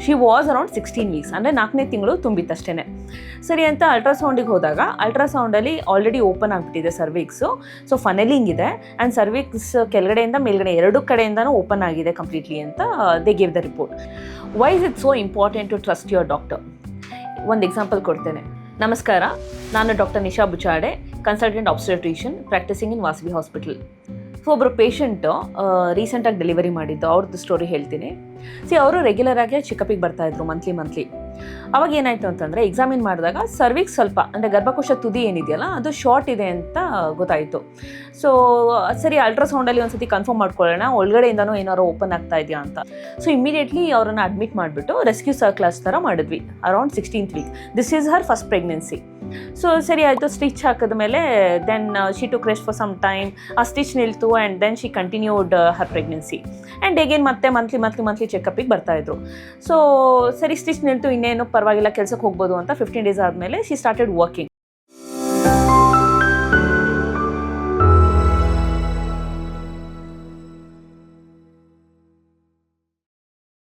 She was around 16 weeks, ಅಂದರೆ 4ನೇ ತಿಂಗಳು ತುಂಬಿತ್ತಷ್ಟೇ. ಸರಿ ಅಂತ ಅಲ್ಟ್ರಾಸೌಂಡಿಗೆ ಹೋದಾಗ ಅಲ್ಟ್ರಾಸೌಂಡಲ್ಲಿ ಆಲ್ರೆಡಿ ಓಪನ್ ಆಗಿಬಿಟ್ಟಿದೆ ಸರ್ವಿಕ್ಸು. ಸೊ ಫನೆಲಿಂಗ್ ಇದೆ ಆ್ಯಂಡ್ ಸರ್ವಿಕ್ಸ್ ಕೆಳಗಡೆಯಿಂದ ಮೇಲ್ಗಡೆ 2 ಕಡೆಯಿಂದನೂ ಓಪನ್ ಆಗಿದೆ ಕಂಪ್ಲೀಟ್ಲಿ ಅಂತ they gave the report. Why is it so important to trust your doctor? ಒಂದು ಎಕ್ಸಾಂಪಲ್ ಕೊಡ್ತೇನೆ. ನಮಸ್ಕಾರ, ನಾನು doctor Nisha Buchade, consultant obstetrician practicing in Vasavi hospital. So ಒಬ್ಬರು ಪೇಷಂಟು ರೀಸೆಂಟಾಗಿ ಡೆಲಿವರಿ ಮಾಡಿದ್ದು, ಅವ್ರದ್ದು ಸ್ಟೋರಿ ಹೇಳ್ತೀನಿ. ಅವರು ರೆಗ್ಯುಲರಾಗಿ ಚೆಕಪಿಗೆ ಬರ್ತಾಯಿದ್ರು ಮಂತ್ಲಿ. ಅವಾಗ ಏನಾಯಿತು ಅಂತಂದರೆ ಎಕ್ಸಾಮಿನ್ ಮಾಡಿದಾಗ ಸರ್ವಿಕ್ಸ್ ಸ್ವಲ್ಪ ಅಂದರೆ ಗರ್ಭಕೋಶ ತುದಿ ಏನಿದೆಯಲ್ಲ ಅದು ಶಾರ್ಟ್ ಇದೆ ಅಂತ ಗೊತ್ತಾಯಿತು. ಸೊ ಸರಿ ಅಲ್ಟ್ರಾಸೌಂಡಲ್ಲಿ ಒಂದು ಸತಿ ಕನ್ಫರ್ಮ್ ಮಾಡ್ಕೊಳ್ಳೋಣ ಒಳಗಡೆಯಿಂದನೂ ಏನಾರು ಓಪನ್ ಆಗ್ತಾ ಇದೆಯಾ ಅಂತ. ಸೊ ಇಮಿಡಿಯೇಟ್ಲಿ ಅವರನ್ನು ಅಡ್ಮಿಟ್ ಮಾಡಿಬಿಟ್ಟು ರೆಸ್ಕ್ಯೂ ಸರ್ಕ್ಲಾಸ್ ಥರ ಮಾಡಿದ್ವಿ around 16th week. This is her first pregnancy. So ಸರಿ ಆಯಿತು, ಸ್ಟಿಚ್ ಹಾಕಿದ ಮೇಲೆ then she took rest for some time. ಆ ಸ್ಟಿಚ್ ನಿಲ್ತು and then she continued her pregnancy and again ಮತ್ತೆ ಮಂತ್ಲಿ ಚೆಕಪಿಗೆ ಬರ್ತಾಯಿದ್ರು. ಸೊ ಸರಿ ಸ್ಟಿಚ್ ನಿಲ್ತು, ಇನ್ನೇನು ಪರವಾಗಿಲ್ಲ, ಕೆಲಸಕ್ಕೆ ಹೋಗ್ಬೋದು ಅಂತ 15 days ಆದಮೇಲೆ ಶಿ ಸ್ಟಾರ್ಟೆಡ್ ವರ್ಕಿಂಗ್.